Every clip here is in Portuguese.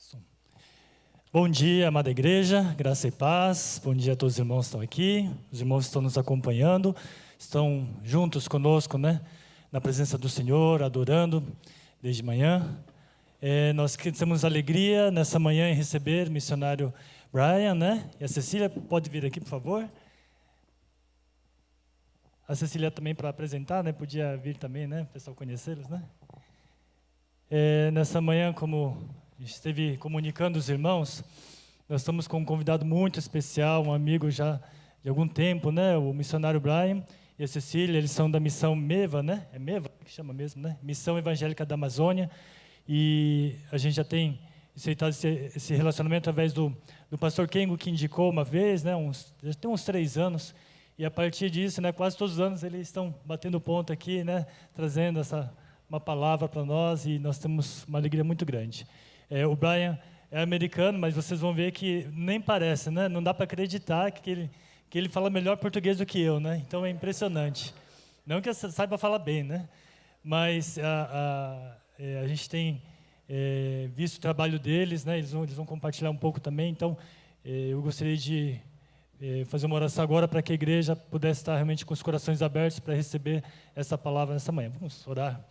Som. Bom dia, amada igreja, graça e paz. Bom dia a todos os irmãos que estão aqui, os irmãos que estão nos acompanhando, estão juntos conosco, na presença do Senhor, adorando desde manhã. Nós temos alegria nessa manhã em receber o missionário Brian, E a Cecília pode vir aqui, por favor. A Cecília também para apresentar, Podia vir também, o pessoal conhecê-los, Nessa manhã, como a gente esteve comunicando os irmãos, nós estamos com um convidado muito especial, um amigo já de algum tempo, O missionário Brian e a Cecília, eles são da missão MEVA, É MEVA que chama mesmo, Missão Evangélica da Amazônia. E a gente já tem aceitado esse relacionamento através do pastor Kengo, que indicou uma vez, já tem uns 3 anos. E a partir disso, quase todos os anos eles estão batendo ponto aqui, trazendo uma palavra para nós, e nós temos uma alegria muito grande. O Brian é americano, mas vocês vão ver que nem parece, Não dá para acreditar que ele fala melhor português do que eu, Então é impressionante. Não que eu saiba falar bem, Mas a gente tem visto o trabalho deles, Eles vão compartilhar um pouco também. Então, eu gostaria de fazer uma oração agora para que a igreja pudesse estar realmente com os corações abertos para receber essa palavra nessa manhã. Vamos orar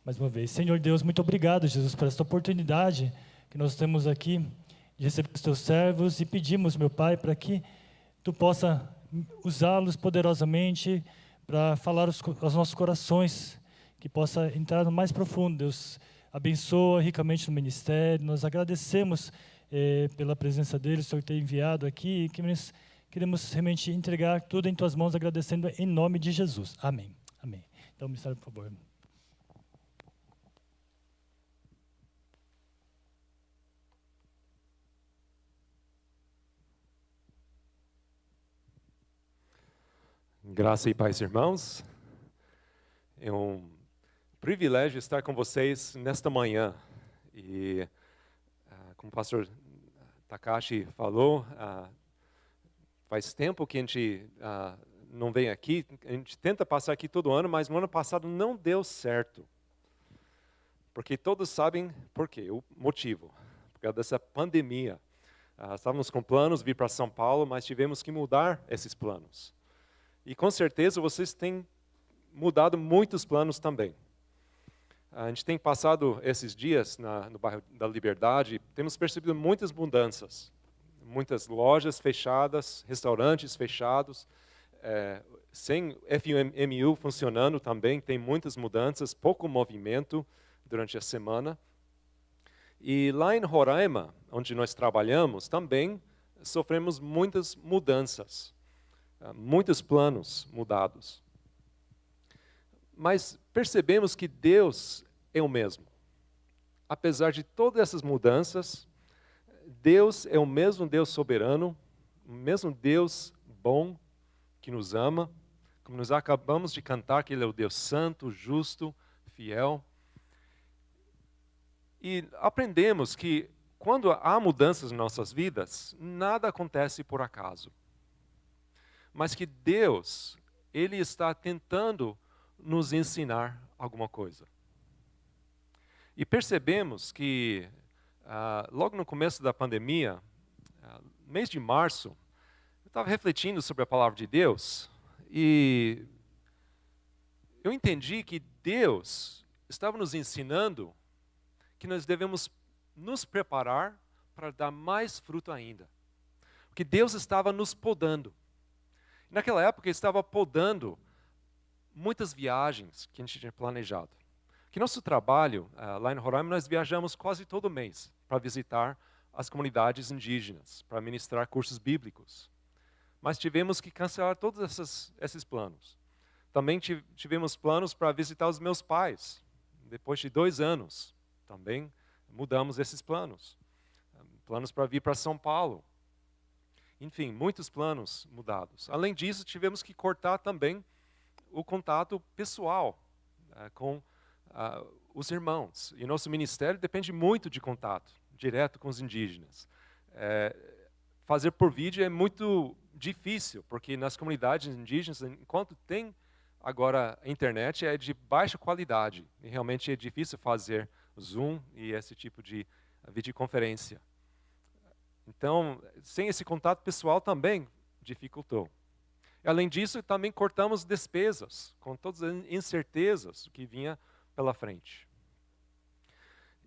mais uma vez. Senhor Deus, muito obrigado, Jesus, por esta oportunidade que nós temos aqui de receber os teus servos, e pedimos, meu Pai, para que tu possa usá-los poderosamente para falar aos nossos corações, que possa entrar no mais profundo. Deus, abençoa ricamente no ministério. Nós agradecemos pela presença deles, o Senhor ter enviado aqui, e que nós queremos realmente entregar tudo em tuas mãos, agradecendo em nome de Jesus. Amém. Amém. Então, ministério, por favor. Graça e paz, irmãos. É um privilégio estar com vocês nesta manhã. E, como o pastor Takashi falou, faz tempo que a gente não vem aqui. A gente tenta passar aqui todo ano, mas no ano passado não deu certo. Porque todos sabem por quê, o motivo. Por causa dessa pandemia. Estávamos com planos de vir para São Paulo, mas tivemos que mudar esses planos. E com certeza vocês têm mudado muitos planos também. A gente tem passado esses dias no bairro da Liberdade, temos percebido muitas mudanças. Muitas lojas fechadas, restaurantes fechados, sem FMU funcionando também, tem muitas mudanças, pouco movimento durante a semana. E lá em Roraima, onde nós trabalhamos, também sofremos muitas mudanças. Muitos planos mudados. Mas percebemos que Deus é o mesmo. Apesar de todas essas mudanças, Deus é o mesmo Deus soberano, o mesmo Deus bom, que nos ama. Como nós acabamos de cantar, que Ele é o Deus santo, justo, fiel. E aprendemos que quando há mudanças em nossas vidas, nada acontece por acaso. Mas que Deus, Ele está tentando nos ensinar alguma coisa. E percebemos que, logo no começo da pandemia, mês de março, eu estava refletindo sobre a palavra de Deus, e eu entendi que Deus estava nos ensinando que nós devemos nos preparar para dar mais fruto ainda. Porque Deus estava nos podando. Naquela época, ele estava podando muitas viagens que a gente tinha planejado. Que nosso trabalho, lá em Roraima, nós viajamos quase todo mês para visitar as comunidades indígenas, para ministrar cursos bíblicos. Mas tivemos que cancelar todos esses planos. Também tivemos planos para visitar os meus pais. Depois de 2 anos, também mudamos esses planos. Planos para vir para São Paulo. Enfim, muitos planos mudados. Além disso, tivemos que cortar também o contato pessoal com os irmãos. E nosso ministério depende muito de contato direto com os indígenas. Fazer por vídeo é muito difícil, porque nas comunidades indígenas, enquanto tem agora a internet, é de baixa qualidade. E realmente é difícil fazer Zoom e esse tipo de a videoconferência. Então, sem esse contato pessoal também dificultou. Além disso, também cortamos despesas, com todas as incertezas que vinha pela frente.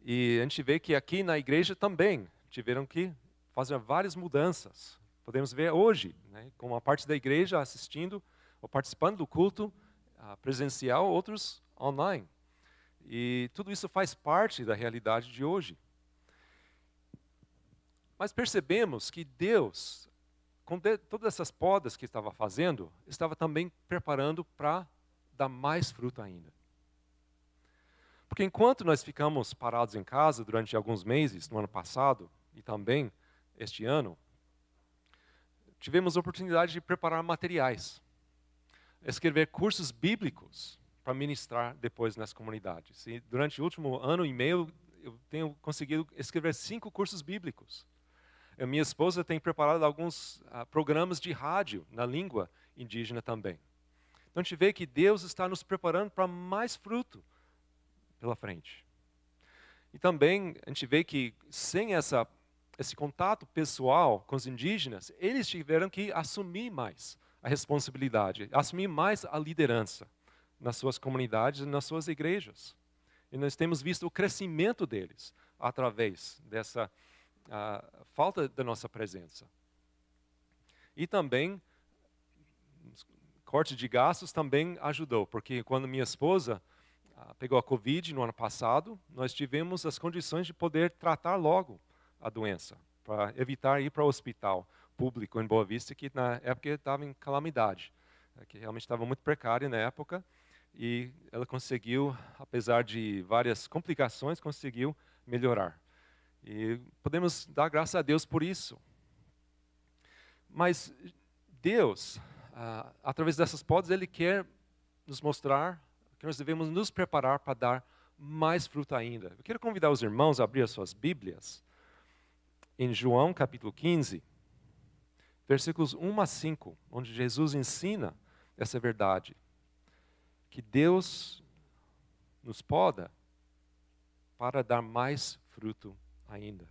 E a gente vê que aqui na igreja também tiveram que fazer várias mudanças. Podemos ver hoje, né, com uma parte da igreja assistindo ou participando do culto presencial, outros online. E tudo isso faz parte da realidade de hoje. Mas percebemos que Deus, com todas essas podas que estava fazendo, estava também preparando para dar mais fruto ainda. Porque enquanto nós ficamos parados em casa durante alguns meses, no ano passado, e também este ano, tivemos a oportunidade de preparar materiais, escrever cursos bíblicos para ministrar depois nas comunidades. E durante o último ano e meio, eu tenho conseguido escrever 5 cursos bíblicos. A minha esposa tem preparado alguns programas de rádio na língua indígena também. Então a gente vê que Deus está nos preparando para mais fruto pela frente. E também a gente vê que sem esse contato pessoal com os indígenas, eles tiveram que assumir mais a responsabilidade, assumir mais a liderança nas suas comunidades e nas suas igrejas. E nós temos visto o crescimento deles através dessa falta da nossa presença. E também, corte de gastos também ajudou, porque quando minha esposa pegou a Covid no ano passado, nós tivemos as condições de poder tratar logo a doença, para evitar ir para o hospital público em Boa Vista, que na época estava em calamidade, que realmente estava muito precária na época, e ela conseguiu, apesar de várias complicações, conseguiu melhorar. E podemos dar graças a Deus por isso. Mas Deus, através dessas podas, Ele quer nos mostrar que nós devemos nos preparar para dar mais fruto ainda. Eu quero convidar os irmãos a abrir as suas Bíblias em João capítulo 15, versículos 1 a 5, onde Jesus ensina essa verdade, que Deus nos poda para dar mais fruto ainda.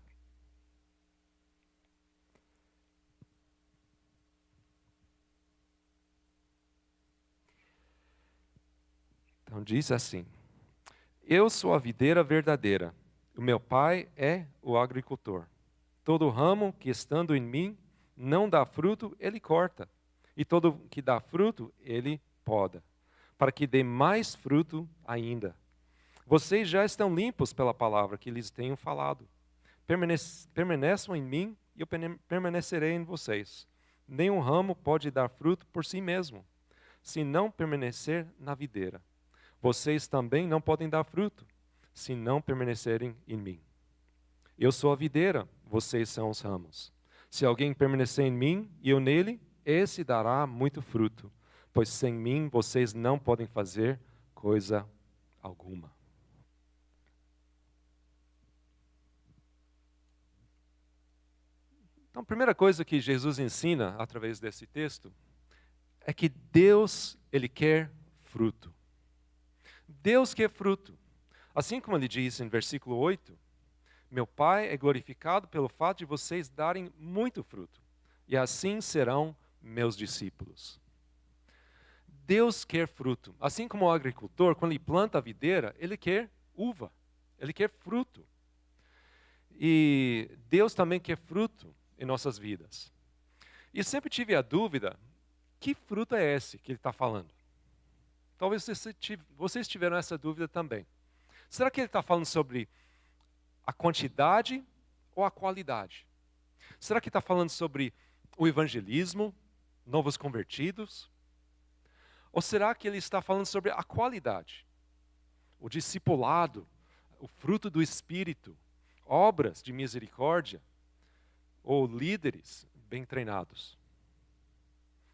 Então diz assim: Eu sou a videira verdadeira, o meu pai é o agricultor. Todo ramo que estando em mim não dá fruto, ele corta, e todo que dá fruto, ele poda, para que dê mais fruto ainda. Vocês já estão limpos pela palavra que lhes tenho falado. Permaneçam em mim e eu permanecerei em vocês. Nenhum ramo pode dar fruto por si mesmo, se não permanecer na videira. Vocês também não podem dar fruto, se não permanecerem em mim. Eu sou a videira, vocês são os ramos. Se alguém permanecer em mim e eu nele, esse dará muito fruto, pois sem mim vocês não podem fazer coisa alguma. Então, a primeira coisa que Jesus ensina através desse texto é que Deus, Ele quer fruto. Deus quer fruto. Assim como Ele diz em versículo 8, meu Pai é glorificado pelo fato de vocês darem muito fruto, e assim serão meus discípulos. Deus quer fruto. Assim como o agricultor, quando ele planta a videira, ele quer uva, ele quer fruto. E Deus também quer fruto em nossas vidas. E sempre tive a dúvida, que fruto é esse que ele está falando? Talvez vocês tiveram essa dúvida também. Será que ele está falando sobre a quantidade ou a qualidade? Será que está falando sobre o evangelismo, novos convertidos? Ou será que ele está falando sobre a qualidade? O discipulado, o fruto do Espírito, obras de misericórdia, ou líderes bem treinados?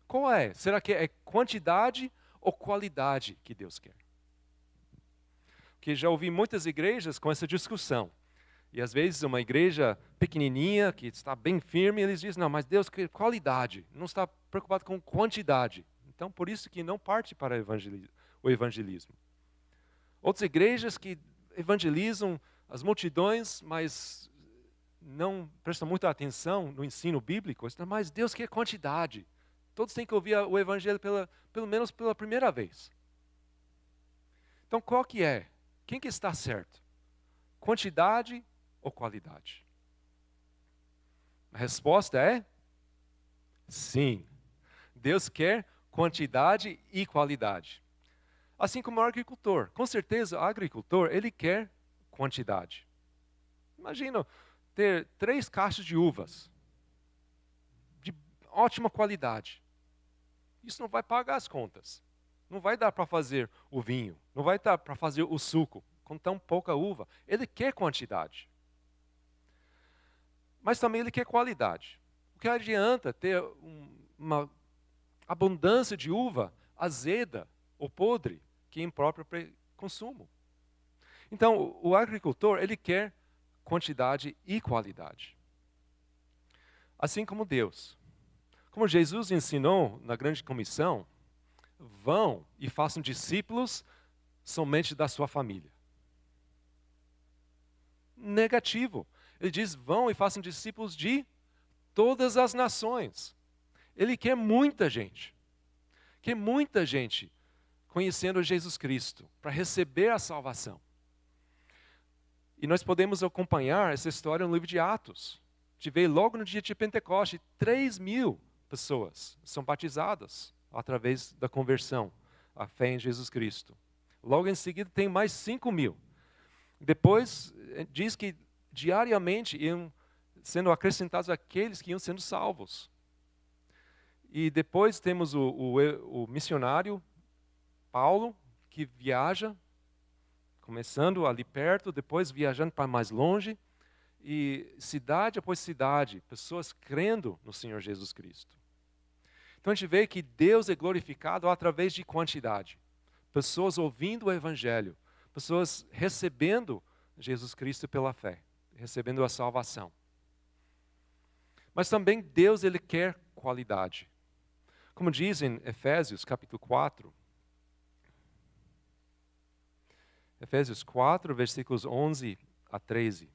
Qual é? Será que é quantidade ou qualidade que Deus quer? Porque já ouvi muitas igrejas com essa discussão. E às vezes uma igreja pequenininha, que está bem firme, eles dizem, não, mas Deus quer qualidade, não está preocupado com quantidade. Então, por isso que não parte para o evangelismo. Outras igrejas que evangelizam as multidões, mas não prestam muita atenção no ensino bíblico, mas Deus quer quantidade. Todos têm que ouvir o evangelho pelo menos pela primeira vez. Então, qual que é? Quem que está certo? Quantidade ou qualidade? A resposta é sim. Deus quer quantidade e qualidade. Assim como o agricultor. Com certeza, o agricultor, ele quer quantidade. Imagina ter 3 caixas de uvas de ótima qualidade. Isso não vai pagar as contas. Não vai dar para fazer o vinho. Não vai dar para fazer o suco com tão pouca uva. Ele quer quantidade. Mas também ele quer qualidade. O que adianta ter uma abundância de uva azeda ou podre, que é imprópria para consumo? Então, o agricultor, ele quer quantidade e qualidade. Assim como Deus. Como Jesus ensinou na grande comissão, vão e façam discípulos somente da sua família. Negativo. Ele diz, vão e façam discípulos de todas as nações. Ele quer muita gente. Quer muita gente conhecendo Jesus Cristo, para receber a salvação. E nós podemos acompanhar essa história no livro de Atos. A gente vê logo no dia de Pentecoste, 3.000 pessoas são batizadas através da conversão, a fé em Jesus Cristo. Logo em seguida tem mais 5.000. Depois diz que diariamente iam sendo acrescentados aqueles que iam sendo salvos. E depois temos o missionário Paulo, que viaja, começando ali perto, depois viajando para mais longe, e cidade após cidade, pessoas crendo no Senhor Jesus Cristo. Então a gente vê que Deus é glorificado através de quantidade. Pessoas ouvindo o Evangelho, pessoas recebendo Jesus Cristo pela fé, recebendo a salvação. Mas também Deus, ele quer qualidade. Como diz em Efésios capítulo 4, Efésios 4, versículos 11 a 13.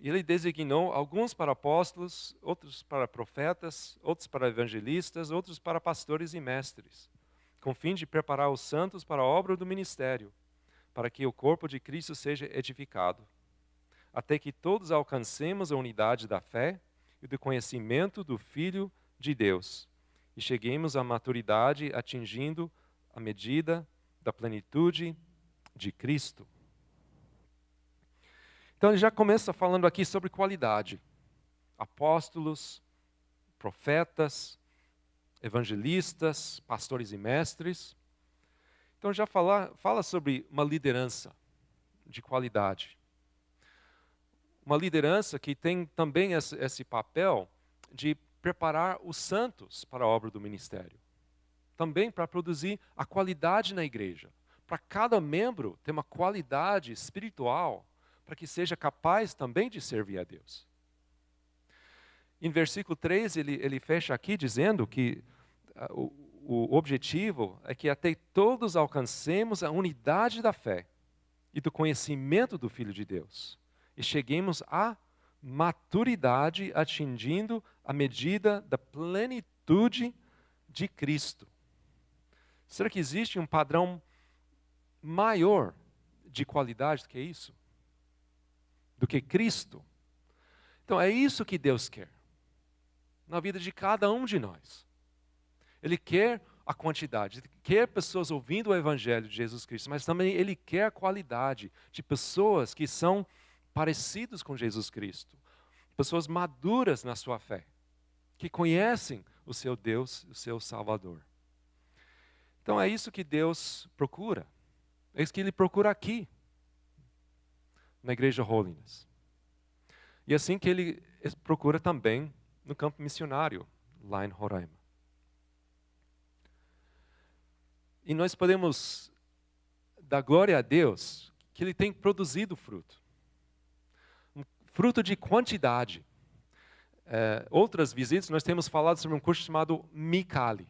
Ele designou alguns para apóstolos, outros para profetas, outros para evangelistas, outros para pastores e mestres, com fim de preparar os santos para a obra do ministério, para que o corpo de Cristo seja edificado, até que todos alcancemos a unidade da fé e do conhecimento do Filho de Deus, e cheguemos à maturidade atingindo a medida da plenitude de Cristo. Então ele já começa falando aqui sobre qualidade. Apóstolos, profetas, evangelistas, pastores e mestres. Então já fala sobre uma liderança de qualidade. Uma liderança que tem também esse papel de preparar os santos para a obra do ministério. Também para produzir a qualidade na igreja. Para cada membro ter uma qualidade espiritual, para que seja capaz também de servir a Deus. Em versículo 3, ele fecha aqui dizendo que o objetivo é que até todos alcancemos a unidade da fé e do conhecimento do Filho de Deus, e cheguemos à maturidade atingindo a medida da plenitude de Cristo. Será que existe um padrão maior de qualidade do que isso? Do que Cristo? Então é isso que Deus quer na vida de cada um de nós. Ele quer a quantidade, ele quer pessoas ouvindo o Evangelho de Jesus Cristo, mas também Ele quer a qualidade de pessoas que são parecidos com Jesus Cristo, pessoas maduras na sua fé, que conhecem o seu Deus, o seu Salvador. Então é isso que Deus procura, é isso que Ele procura aqui, na Igreja Holiness. E assim que Ele procura também no campo missionário, lá em Roraima. E nós podemos dar glória a Deus que Ele tem produzido fruto. Um fruto de quantidade. Outras visitas nós temos falado sobre um curso chamado Mikali,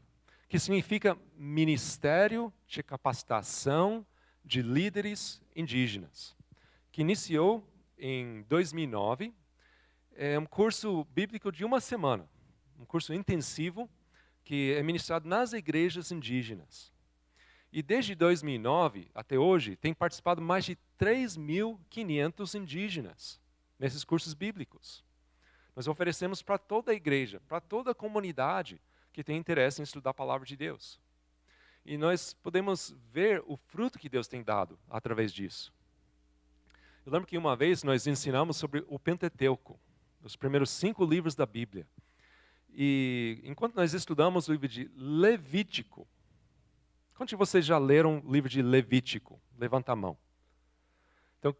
que significa Ministério de Capacitação de Líderes Indígenas, que iniciou em 2009. É um curso bíblico de uma semana, um curso intensivo que é ministrado nas igrejas indígenas. E desde 2009 até hoje, tem participado mais de 3.500 indígenas nesses cursos bíblicos. Nós oferecemos para toda a igreja, para toda a comunidade que tem interesse em estudar a palavra de Deus. E nós podemos ver o fruto que Deus tem dado através disso. Eu lembro que uma vez nós ensinamos sobre o Pentateuco, os primeiros 5 livros da Bíblia. E enquanto nós estudamos o livro de Levítico, quantos de vocês já leram o livro de Levítico? Levanta a mão. Então,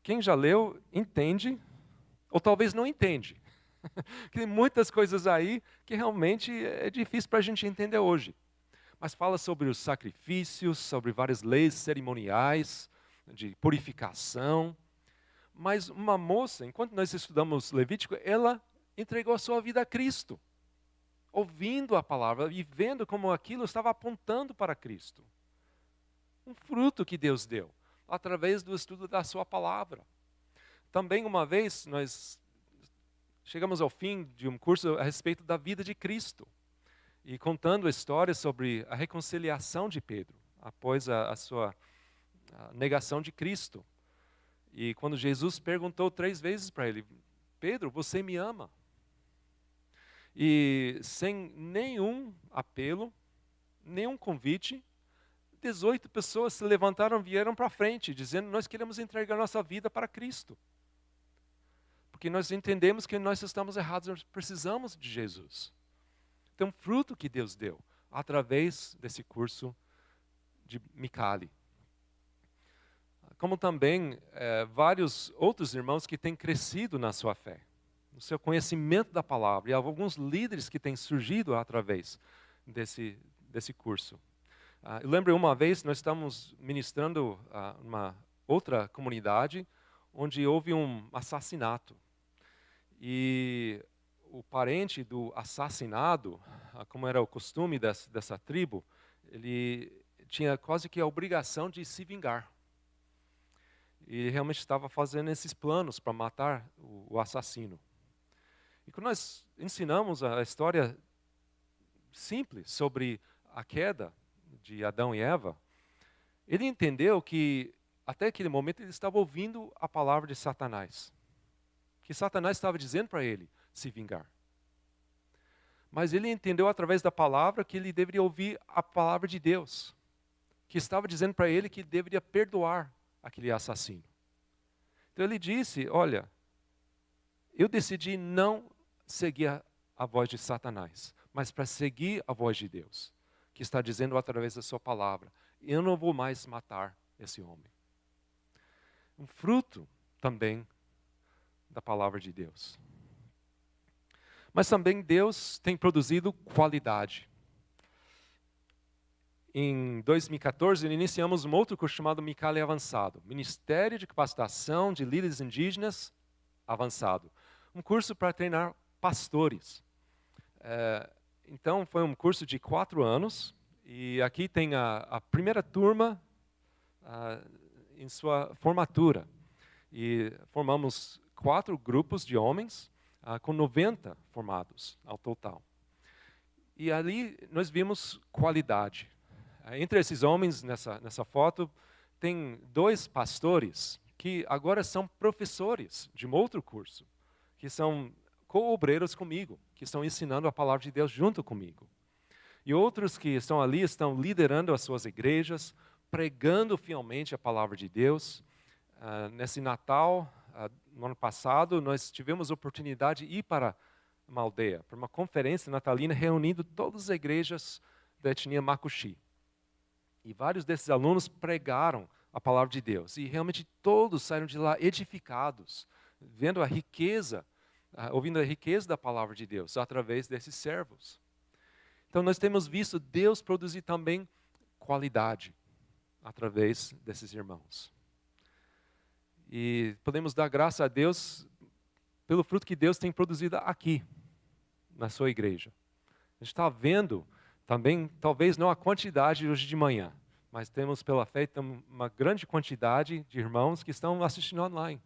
quem já leu, entende, ou talvez não entende. Tem muitas coisas aí que realmente é difícil para a gente entender hoje. Mas fala sobre os sacrifícios, sobre várias leis cerimoniais, de purificação. Mas uma moça, enquanto nós estudamos Levítico, ela entregou a sua vida a Cristo, ouvindo a palavra e vendo como aquilo estava apontando para Cristo. Um fruto que Deus deu, através do estudo da sua palavra. Também uma vez nós chegamos ao fim de um curso a respeito da vida de Cristo, e contando a história sobre a reconciliação de Pedro, após a sua negação de Cristo. E quando Jesus perguntou 3 vezes para ele, Pedro, você me ama? E sem nenhum apelo, nenhum convite, 18 pessoas se levantaram e vieram para frente, dizendo, nós queremos entregar nossa vida para Cristo. Porque nós entendemos que nós estamos errados, nós precisamos de Jesus. Então, fruto que Deus deu, através desse curso de Micali. Como também vários outros irmãos que têm crescido na sua fé, no seu conhecimento da palavra, e alguns líderes que têm surgido através desse curso. Eu lembro uma vez, nós estávamos ministrando uma outra comunidade, onde houve um assassinato. E o parente do assassinado, como era o costume dessa tribo, ele tinha quase que a obrigação de se vingar. E realmente estava fazendo esses planos para matar o assassino. E quando nós ensinamos a história simples sobre a queda de Adão e Eva, ele entendeu que até aquele momento ele estava ouvindo a palavra de Satanás. Que Satanás estava dizendo para ele se vingar. Mas ele entendeu através da palavra que ele deveria ouvir a palavra de Deus, que estava dizendo para ele que deveria perdoar aquele assassino. Então ele disse, olha, eu decidi não seguir a voz de Satanás, mas para seguir a voz de Deus, que está dizendo através da sua palavra, eu não vou mais matar esse homem. Um fruto também da palavra de Deus. Mas também Deus tem produzido qualidade. Em 2014, iniciamos um outro curso chamado Micali Avançado, Ministério de Capacitação de Líderes Indígenas Avançado. Um curso para treinar pastores. Então, foi um curso de 4 anos, e aqui tem a primeira turma em sua formatura. E formamos 4 grupos de homens, com 90 formados ao total. E ali nós vimos qualidade. Entre esses homens, nessa foto, tem 2 pastores que agora são professores de um outro curso, que são co-obreiros comigo, que estão ensinando a palavra de Deus junto comigo. E outros que estão ali, estão liderando as suas igrejas, pregando fielmente a palavra de Deus. Nesse Natal, no ano passado, nós tivemos a oportunidade de ir para uma aldeia, para uma conferência natalina, reunindo todas as igrejas da etnia Macuxi. E vários desses alunos pregaram a palavra de Deus. E realmente todos saíram de lá edificados, vendo a riqueza, ouvindo a riqueza da palavra de Deus, através desses servos. Então nós temos visto Deus produzir também qualidade, através desses irmãos. E podemos dar graça a Deus pelo fruto que Deus tem produzido aqui, na sua igreja. A gente está vendo Também, talvez não a quantidade hoje de manhã, mas temos pela fé uma grande quantidade de irmãos que estão assistindo online.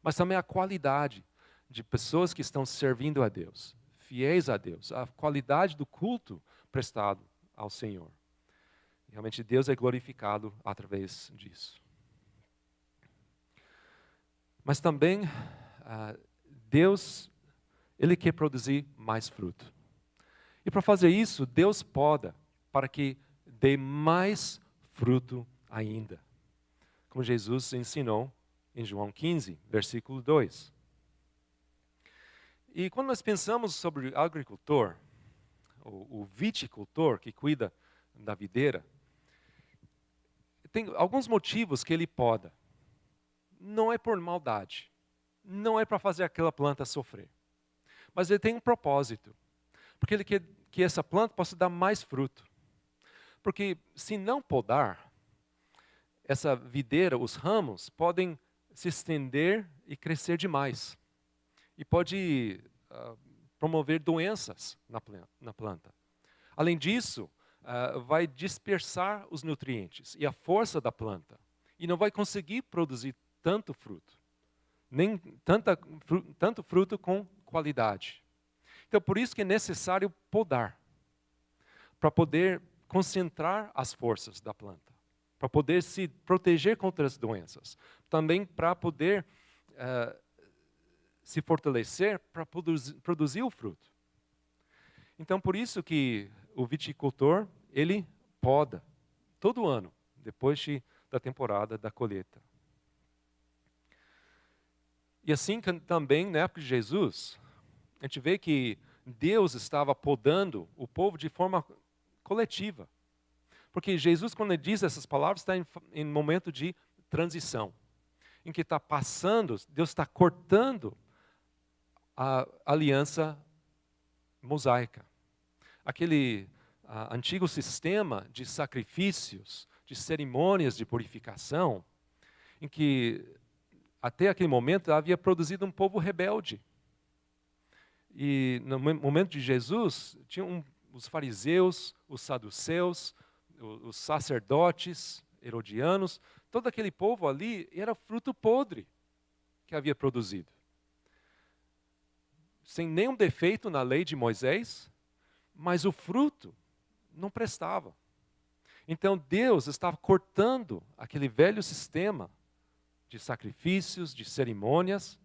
Mas também a qualidade de pessoas que estão servindo a Deus, fiéis a Deus, a qualidade do culto prestado ao Senhor. Realmente Deus é glorificado através disso. Mas também Deus, Ele quer produzir mais fruto. E para fazer isso, Deus poda para que dê mais fruto ainda. Como Jesus ensinou em João 15, versículo 2. E quando nós pensamos sobre o agricultor, o viticultor que cuida da videira, tem alguns motivos que ele poda. Não é por maldade, não é para fazer aquela planta sofrer, mas ele tem um propósito, porque ele quer que essa planta possa dar mais fruto. Porque se não podar, essa videira, os ramos, podem se estender e crescer demais. E pode promover doenças na planta. Além disso, vai dispersar os nutrientes e a força da planta. E não vai conseguir produzir tanto fruto. Nem tanto fruto com qualidade. Então, por isso que é necessário podar. Para poder concentrar as forças da planta. Para poder se proteger contra as doenças. Também para poder se fortalecer para produzir o fruto. Então, por isso que o viticultor, ele poda todo ano, depois da temporada da colheita. E assim também, na época de Jesus, a gente vê que Deus estava podando o povo de forma coletiva. Porque Jesus, quando ele diz essas palavras, está em momento de transição. Em que está passando, Deus está cortando a aliança mosaica. Aquele antigo sistema de sacrifícios, de cerimônias de purificação, em que até aquele momento havia produzido um povo rebelde. E no momento de Jesus, tinham os fariseus, os saduceus, os sacerdotes herodianos, todo aquele povo ali era fruto podre que havia produzido. Sem nenhum defeito na lei de Moisés, mas o fruto não prestava. Então Deus estava cortando aquele velho sistema de sacrifícios, de cerimônias,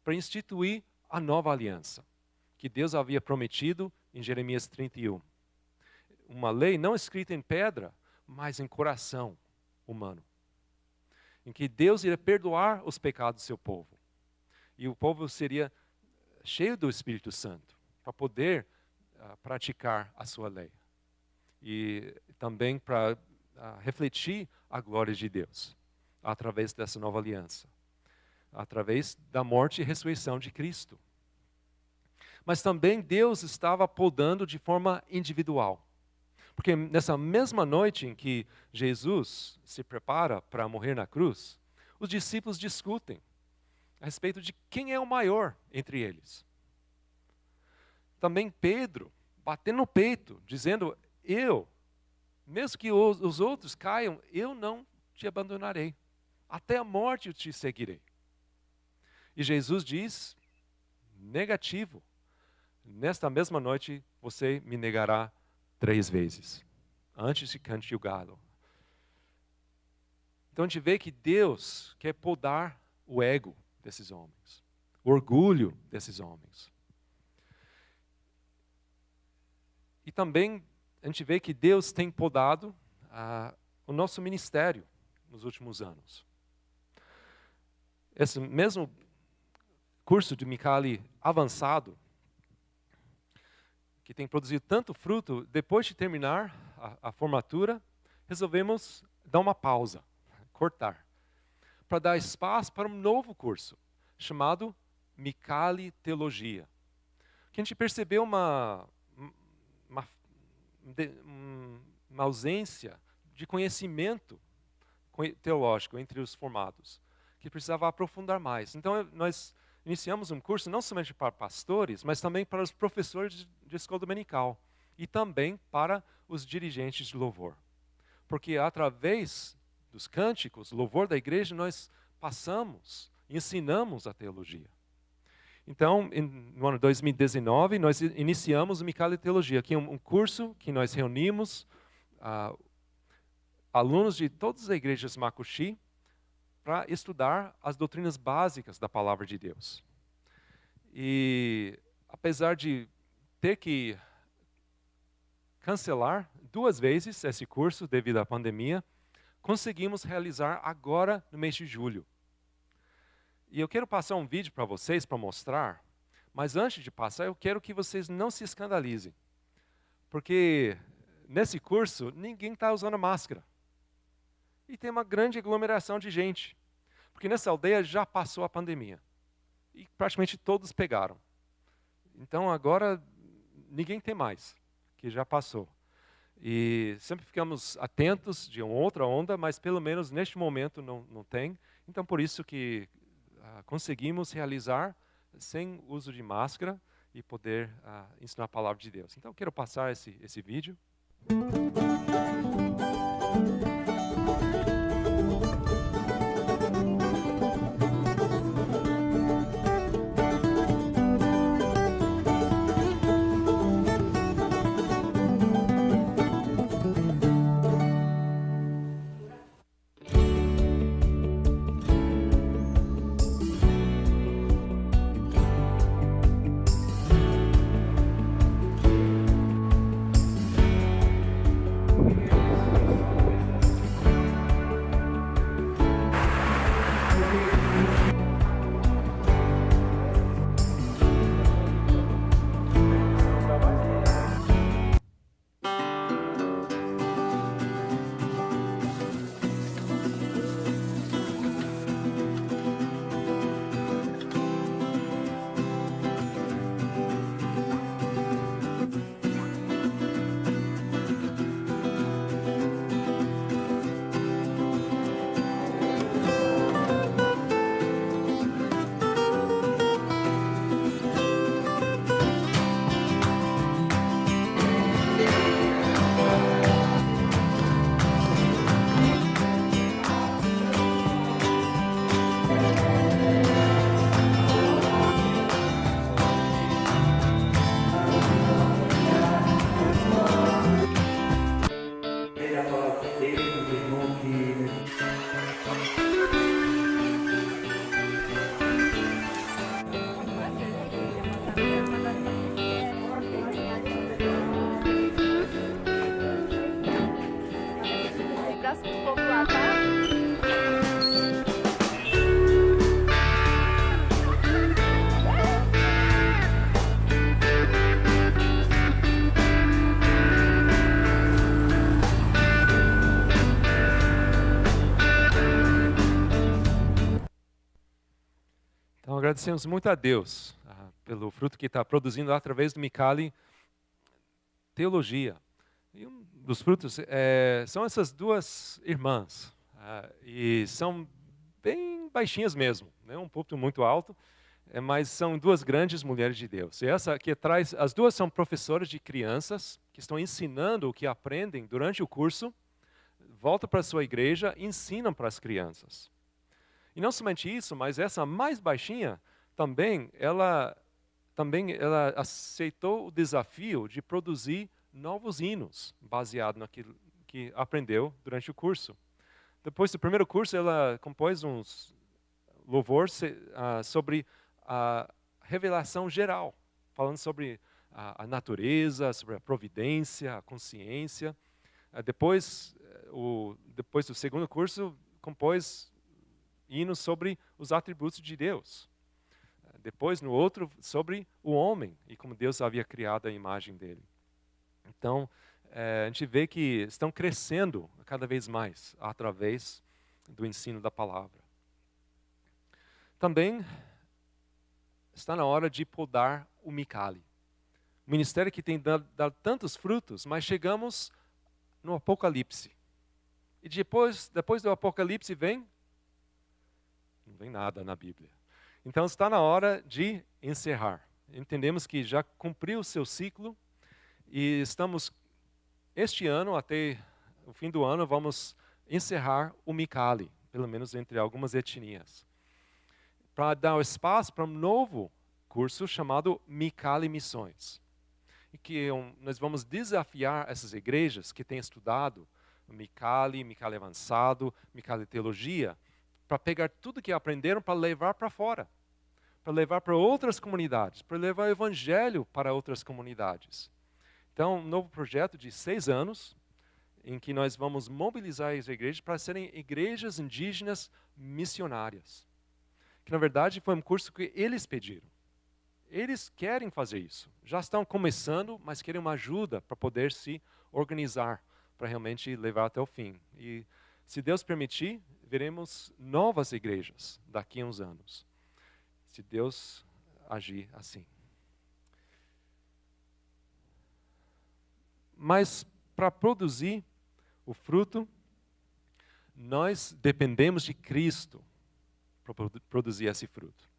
para instituir a nova aliança, que Deus havia prometido em Jeremias 31. Uma lei não escrita em pedra, mas em coração humano. Em que Deus iria perdoar os pecados do seu povo. E o povo seria cheio do Espírito Santo, para poder praticar a sua lei. E também para refletir a glória de Deus, através dessa nova aliança. Através da morte e ressurreição de Cristo. Mas também Deus estava podando de forma individual. Porque nessa mesma noite em que Jesus se prepara para morrer na cruz, os discípulos discutem a respeito de quem é o maior entre eles. Também Pedro, batendo no peito, dizendo, mesmo que os outros caiam, eu não te abandonarei. Até a morte eu te seguirei. E Jesus diz, negativo, nesta mesma noite você me negará 3 vezes, antes de cante o galo. Então a gente vê que Deus quer podar o ego desses homens, o orgulho desses homens. E também a gente vê que Deus tem podado o nosso ministério nos últimos anos. Esse mesmo curso de Micali avançado, que tem produzido tanto fruto, depois de terminar a formatura, resolvemos dar uma pausa, cortar, para dar espaço para um novo curso, chamado Micali Teologia. Que a gente percebeu uma ausência de conhecimento teológico entre os formados, que precisava aprofundar mais. Então, nós iniciamos um curso não somente para pastores, mas também para os professores de escola dominical, e também para os dirigentes de louvor. Porque através dos cânticos, louvor da igreja, nós passamos, ensinamos a teologia. Então, no ano 2019, nós iniciamos o Micali Teologia, que é um curso que nós reunimos alunos de todas as igrejas Makushi para estudar as doutrinas básicas da palavra de Deus. E apesar de ter que cancelar 2 vezes esse curso devido à pandemia, conseguimos realizar agora no mês de julho. E eu quero passar um vídeo para vocês para mostrar, mas antes de passar eu quero que vocês não se escandalizem. Porque nesse curso ninguém está usando máscara. E tem uma grande aglomeração de gente. Porque nessa aldeia já passou a pandemia. E praticamente todos pegaram. Então agora ninguém tem mais, que já passou. E sempre ficamos atentos de uma outra onda, mas pelo menos neste momento não tem. Então por isso que conseguimos realizar sem uso de máscara e poder ensinar a palavra de Deus. Então eu quero passar esse vídeo. Então agradecemos muito a Deus pelo fruto que está produzindo através do Micali Teologia. E um dos frutos são essas 2 irmãs. E são bem baixinhas mesmo, né? Um púlpito muito alto, mas são 2 grandes mulheres de Deus. E essa aqui atrás, as 2 são professoras de crianças que estão ensinando o que aprendem durante o curso, voltam para a sua igreja e ensinam para as crianças. E não somente isso, mas essa mais baixinha também ela aceitou o desafio de produzir novos hinos, baseado naquilo que aprendeu durante o curso. Depois do primeiro curso, ela compôs uns louvores sobre a revelação geral, falando sobre a natureza, sobre a providência, a consciência. Depois do segundo curso, compôs hinos sobre os atributos de Deus. Depois, no outro, sobre o homem e como Deus havia criado a imagem dele. Então, a gente vê que estão crescendo cada vez mais através do ensino da palavra. Também está na hora de podar o Micali. O ministério que tem dado tantos frutos, mas chegamos no Apocalipse. E depois do Apocalipse não vem nada na Bíblia. Então está na hora de encerrar. Entendemos que já cumpriu o seu ciclo E estamos, este ano, até o fim do ano, vamos encerrar o Micali, pelo menos entre algumas etnias, para dar espaço para um novo curso chamado Micali Missões. E que nós vamos desafiar essas igrejas que têm estudado Micali Avançado, Micali Teologia, para pegar tudo que aprenderam para levar para fora, para levar para outras comunidades, para levar o evangelho para outras comunidades. Então, um novo projeto de 6 anos, em que nós vamos mobilizar as igrejas para serem igrejas indígenas missionárias. Que, na verdade, foi um curso que eles pediram. Eles querem fazer isso. Já estão começando, mas querem uma ajuda para poder se organizar, para realmente levar até o fim. E, se Deus permitir, veremos novas igrejas daqui a uns anos. Se Deus agir assim. Mas, para produzir o fruto, nós dependemos de Cristo para produzir esse fruto.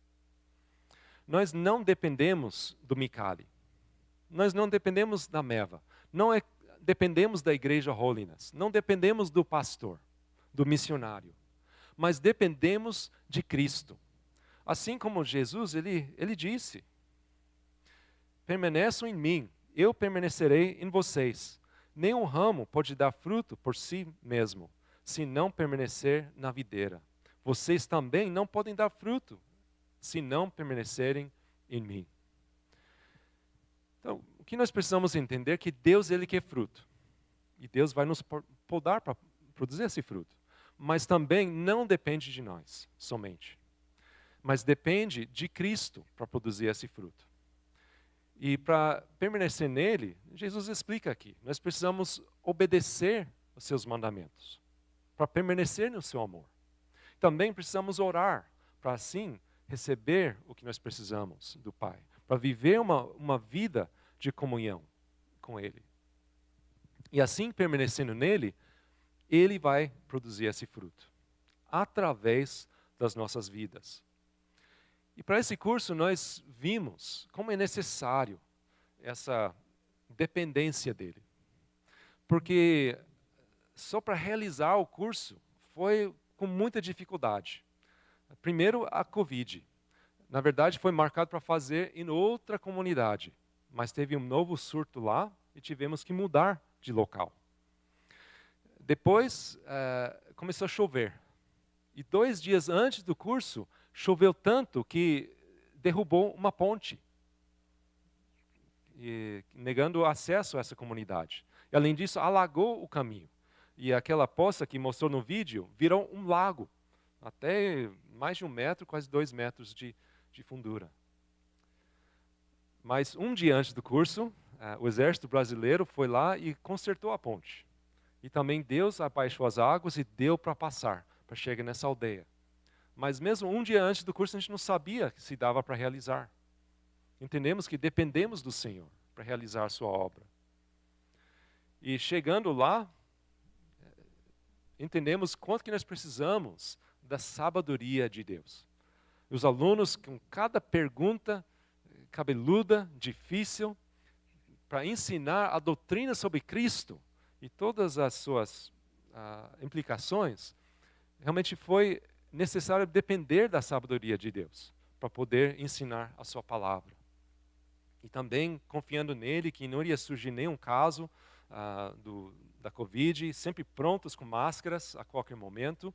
Nós não dependemos do Micali. Nós não dependemos da Meva. Dependemos da igreja Holiness. Não dependemos do pastor, do missionário. Mas dependemos de Cristo. Assim como Jesus, ele disse: permaneçam em mim, eu permanecerei em vocês. Nenhum ramo pode dar fruto por si mesmo, se não permanecer na videira. Vocês também não podem dar fruto, se não permanecerem em mim. Então, o que nós precisamos entender é que Deus, Ele quer fruto. E Deus vai nos podar para produzir esse fruto. Mas também não depende de nós, somente. Mas depende de Cristo para produzir esse fruto. E para permanecer nele, Jesus explica aqui, nós precisamos obedecer os seus mandamentos, para permanecer no seu amor. Também precisamos orar, para assim receber o que nós precisamos do Pai, para viver uma vida de comunhão com Ele. E assim, permanecendo nele, Ele vai produzir esse fruto, através das nossas vidas. E para esse curso nós vimos como é necessário essa dependência dele. Porque só para realizar o curso foi com muita dificuldade. Primeiro, a Covid. Na verdade, foi marcado para fazer em outra comunidade. Mas teve um novo surto lá e tivemos que mudar de local. Depois, começou a chover. E 2 dias antes do curso, choveu tanto que derrubou uma ponte, negando acesso a essa comunidade. E, além disso, alagou o caminho. E aquela poça que mostrou no vídeo virou um lago, até mais de 1 metro, quase 2 metros de fundura. Mas 1 dia antes do curso, o exército brasileiro foi lá e consertou a ponte. E também Deus abaixou as águas e deu para passar, para chegar nessa aldeia. Mas mesmo 1 dia antes do curso, a gente não sabia se dava para realizar. Entendemos que dependemos do Senhor para realizar a sua obra. E chegando lá, entendemos quanto que nós precisamos da sabedoria de Deus. Os alunos, com cada pergunta cabeluda, difícil, para ensinar a doutrina sobre Cristo e todas as suas implicações, realmente foi necessário depender da sabedoria de Deus para poder ensinar a sua palavra. E também confiando nele que não iria surgir nenhum caso da Covid, sempre prontos com máscaras a qualquer momento,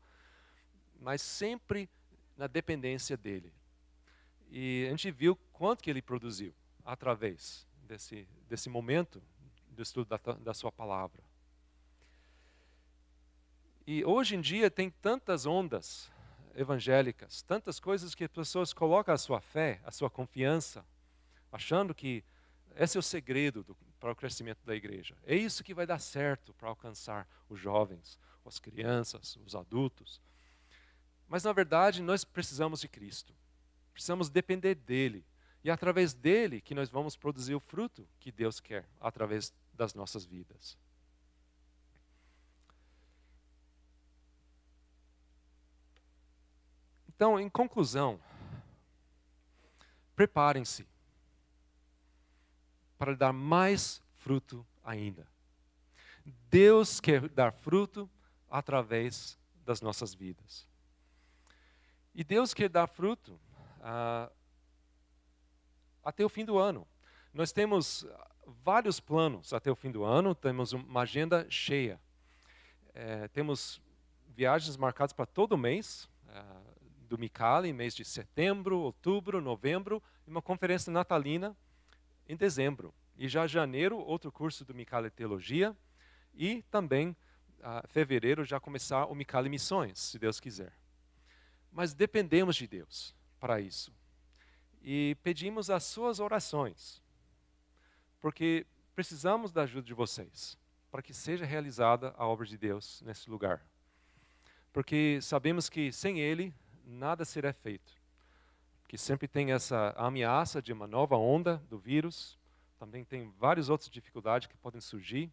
mas sempre na dependência dele. E a gente viu quanto que ele produziu através desse momento do estudo da sua palavra. E hoje em dia tem tantas ondas evangélicas, tantas coisas que as pessoas colocam a sua fé, a sua confiança, achando que esse é o segredo para o crescimento da igreja. É isso que vai dar certo para alcançar os jovens, as crianças, os adultos. Mas, na verdade, nós precisamos de Cristo. Precisamos depender dele. E é através dele que nós vamos produzir o fruto que Deus quer, através das nossas vidas. Então, em conclusão, preparem-se para dar mais fruto ainda. Deus quer dar fruto através das nossas vidas. E Deus quer dar fruto até o fim do ano. Nós temos vários planos até o fim do ano, temos uma agenda cheia. Temos viagens marcadas para todo mês, do Micali, mês de setembro, outubro, novembro, e uma conferência natalina em dezembro. E já janeiro, outro curso do Micali Teologia, e também fevereiro já começar o Micali Missões, se Deus quiser. Mas dependemos de Deus para isso. E pedimos as suas orações, porque precisamos da ajuda de vocês, para que seja realizada a obra de Deus nesse lugar. Porque sabemos que sem Ele, nada será feito. Porque sempre tem essa ameaça de uma nova onda do vírus, também tem várias outras dificuldades que podem surgir.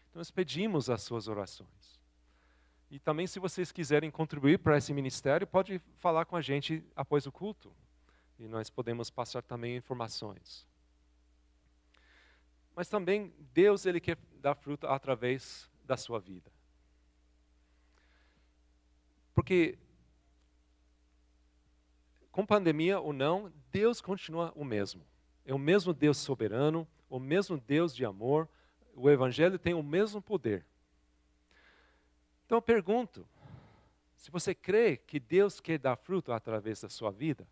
Então nós pedimos as suas orações. E também se vocês quiserem contribuir para esse ministério, pode falar com a gente após o culto. E nós podemos passar também informações. Mas também Deus, Ele quer dar fruto através da sua vida. Porque, com pandemia ou não, Deus continua o mesmo. É o mesmo Deus soberano, o mesmo Deus de amor. O Evangelho tem o mesmo poder. Então eu pergunto, se você crê que Deus quer dar fruto através da sua vida,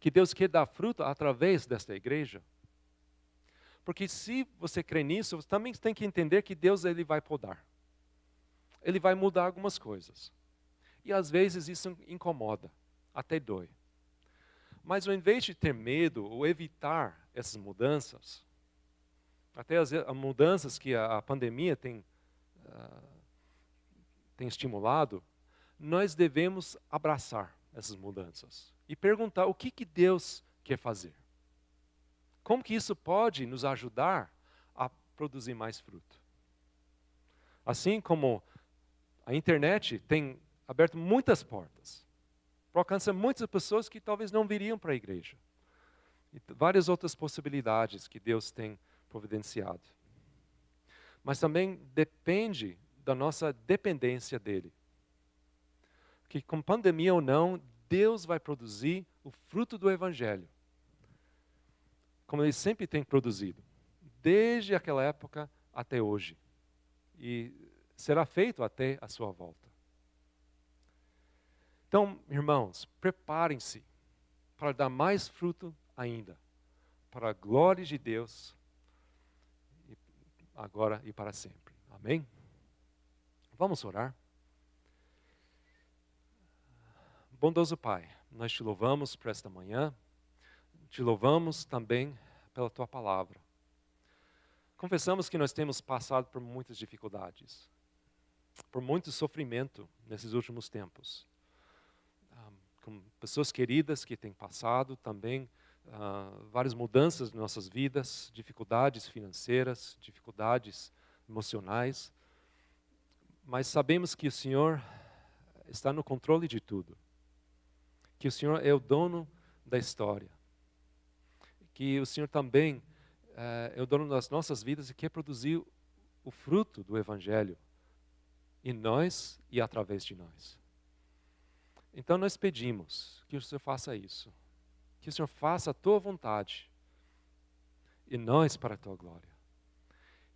que Deus quer dar fruto através desta igreja, porque se você crê nisso, você também tem que entender que Deus ele vai podar. Ele vai mudar algumas coisas. E às vezes isso incomoda, até dói. Mas ao invés de ter medo ou evitar essas mudanças, até as mudanças que a pandemia tem estimulado, nós devemos abraçar essas mudanças e perguntar o que Deus quer fazer. Como que isso pode nos ajudar a produzir mais fruto? Assim como a internet tem aberto muitas portas para alcançar muitas pessoas que talvez não viriam para a igreja. E várias outras possibilidades que Deus tem providenciado. Mas também depende da nossa dependência dele. Que com pandemia ou não, Deus vai produzir o fruto do Evangelho. Como ele sempre tem produzido. Desde aquela época até hoje. E será feito até a sua volta. Então, irmãos, preparem-se para dar mais fruto ainda. Para a glória de Deus. Agora e para sempre. Amém? Vamos orar. Bondoso Pai, nós te louvamos por esta manhã, te louvamos também pela Tua palavra. Confessamos que nós temos passado por muitas dificuldades, por muito sofrimento nesses últimos tempos. Com pessoas queridas que têm passado também, várias mudanças em nossas vidas, dificuldades financeiras, dificuldades emocionais. Mas sabemos que o Senhor está no controle de tudo. Que o Senhor é o dono da história. Que o Senhor também é o dono das nossas vidas e quer produzir o fruto do Evangelho em nós e através de nós. Então nós pedimos que o Senhor faça isso. Que o Senhor faça a Tua vontade e nós para a Tua glória.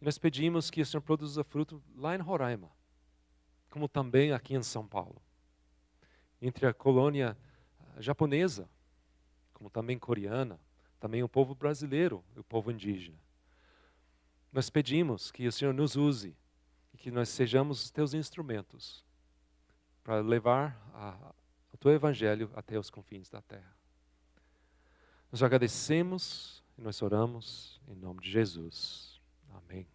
E nós pedimos que o Senhor produza fruto lá em Roraima, como também aqui em São Paulo. Entre a colônia japonesa, como também coreana, também o povo brasileiro e o povo indígena. Nós pedimos que o Senhor nos use e que nós sejamos os Teus instrumentos para levar o Teu Evangelho até os confins da terra. Nós agradecemos e nós oramos em nome de Jesus. Amém.